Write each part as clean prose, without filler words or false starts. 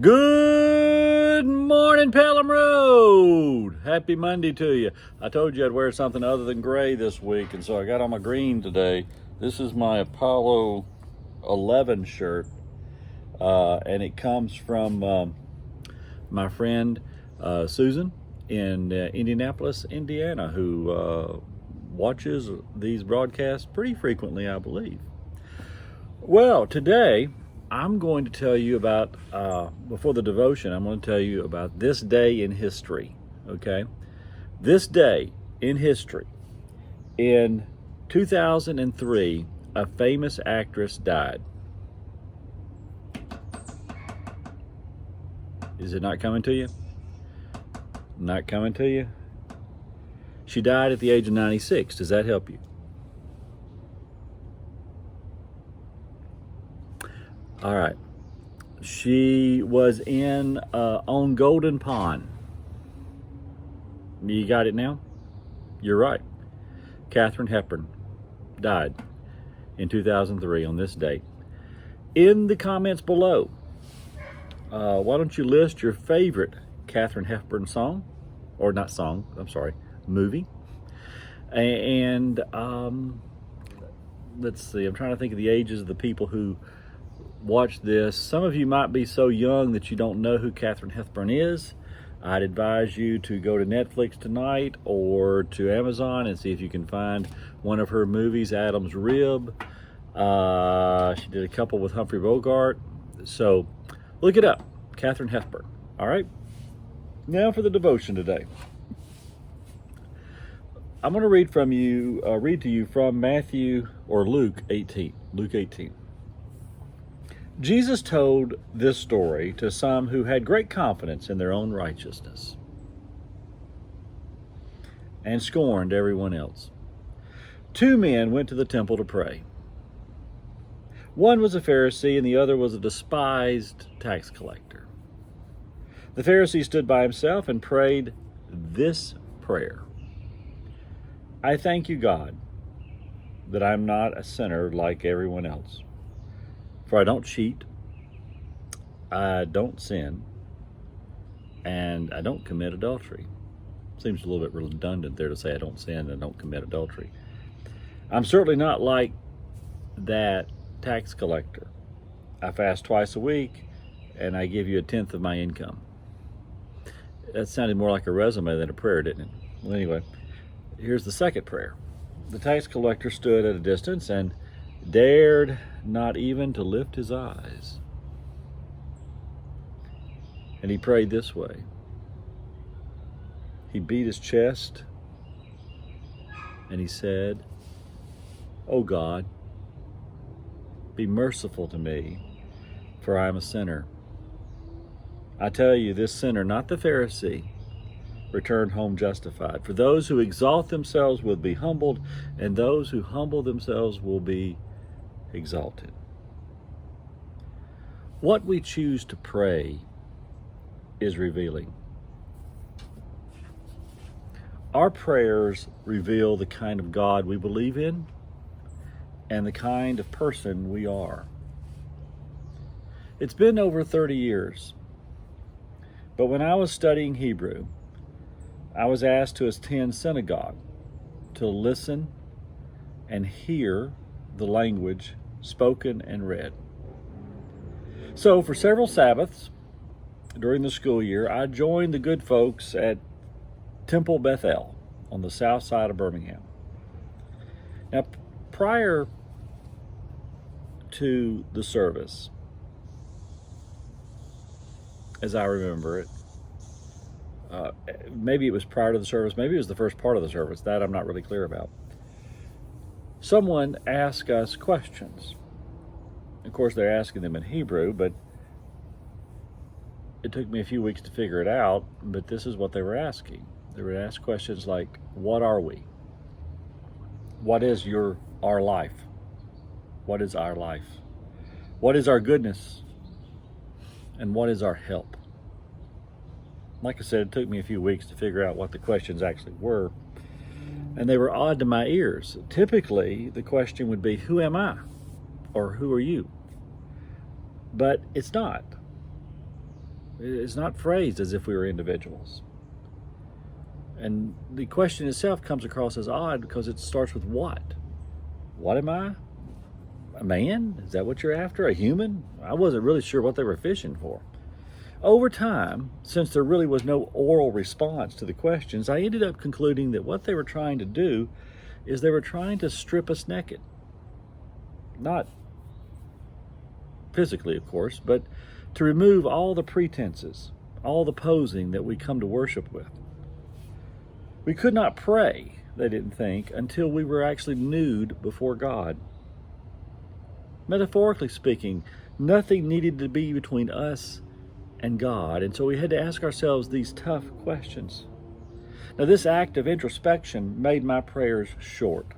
Good morning, Pelham Road. Happy Monday to you. I told you I'd wear something other than gray this week, and so I got on my green today. This is my Apollo 11 shirt, and it comes from my friend Susan in Indianapolis, Indiana, who watches these broadcasts pretty frequently, I believe. Well, today I'm going to tell you about, before the devotion, I'm going to tell you about this day in history, okay? This day in history, in 2003, a famous actress died. Is it not coming to you? Not coming to you? She died at the age of 96. Does that help you? All right. She was in on Golden Pond. You got it now? You're right. Katharine Hepburn died in 2003 on this date. In the comments below, why don't you list your favorite Katharine Hepburn song, or not song, I'm sorry, movie. And let's see, I'm trying to think of the ages of the people who watch this. Some of you might be so young that you don't know who Katharine Hepburn is. I'd advise you to go to Netflix tonight or to Amazon and see if you can find one of her movies, Adam's Rib. She did a couple with Humphrey Bogart. So look it up, Katharine Hepburn. All right, now for the devotion today. I'm going to read to you from Matthew or Luke 18. Luke 18. Jesus told this story to some who had great confidence in their own righteousness and scorned everyone else. Two men went to the temple to pray. One was a Pharisee and the other was a despised tax collector. The Pharisee stood by himself and prayed this prayer: I thank you, God, that I'm not a sinner like everyone else. For I don't cheat, I don't sin, and I don't commit adultery. Seems a little bit redundant there to say I don't sin and I don't commit adultery. I'm certainly not like that tax collector. I fast twice a week, and I give you 1/10 of my income. That sounded more like a resume than a prayer, didn't it? Well, anyway, here's the second prayer. The tax collector stood at a distance and dared not even to lift his eyes. And he prayed this way. He beat his chest and he said, "Oh God, be merciful to me, for I am a sinner." I tell you, this sinner, not the Pharisee, returned home justified. For those who exalt themselves will be humbled, and those who humble themselves will be exalted. What we choose to pray is revealing. Our prayers reveal the kind of God we believe in and the kind of person we are. It's been over 30 years, but when I was studying Hebrew, I was asked to attend synagogue to listen and hear the language spoken and read. So for several Sabbaths during the school year, I joined the good folks at Temple Bethel on the south side of Birmingham. Now, prior to the service, as I remember it, maybe it was prior to the service, maybe it was the first part of the service, that I'm not really clear about. Someone asked us questions. Of course, they're asking them in Hebrew, but it took me a few weeks to figure it out, but this is what they were asking. They would ask questions like, what are we? What is our life? What is our life? What is our goodness? And what is our help? Like I said, it took me a few weeks to figure out what the questions actually were. And they were odd to my ears. Typically, the question would be, who am I? Or who are you? But it's not. It's not phrased as if we were individuals. And the question itself comes across as odd because it starts with what? What am I? A man? Is that what you're after? A human? I wasn't really sure what they were fishing for. Over time, since there really was no oral response to the questions, I ended up concluding that what they were trying to do is they were trying to strip us naked. Not physically, of course, but to remove all the pretenses, all the posing that we come to worship with. We could not pray, they didn't think, until we were actually nude before God. Metaphorically speaking, nothing needed to be between us and God, and so we had to ask ourselves these tough questions. Now, this act of introspection made my prayers short,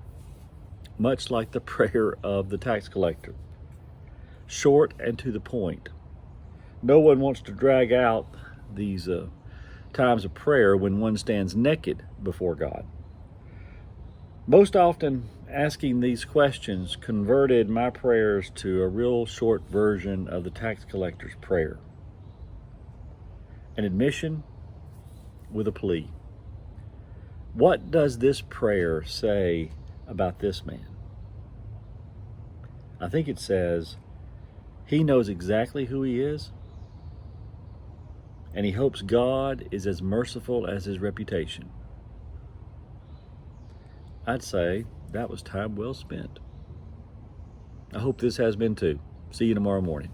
much like the prayer of the tax collector. Short and to the point. No one wants to drag out these times of prayer when one stands naked before God. Most often, asking these questions converted my prayers to a real short version of the tax collector's prayer. An admission with a plea. What does this prayer say about this man? I think it says, he knows exactly who he is, and he hopes God is as merciful as his reputation. I'd say that was time well spent. I hope this has been too. See you tomorrow morning.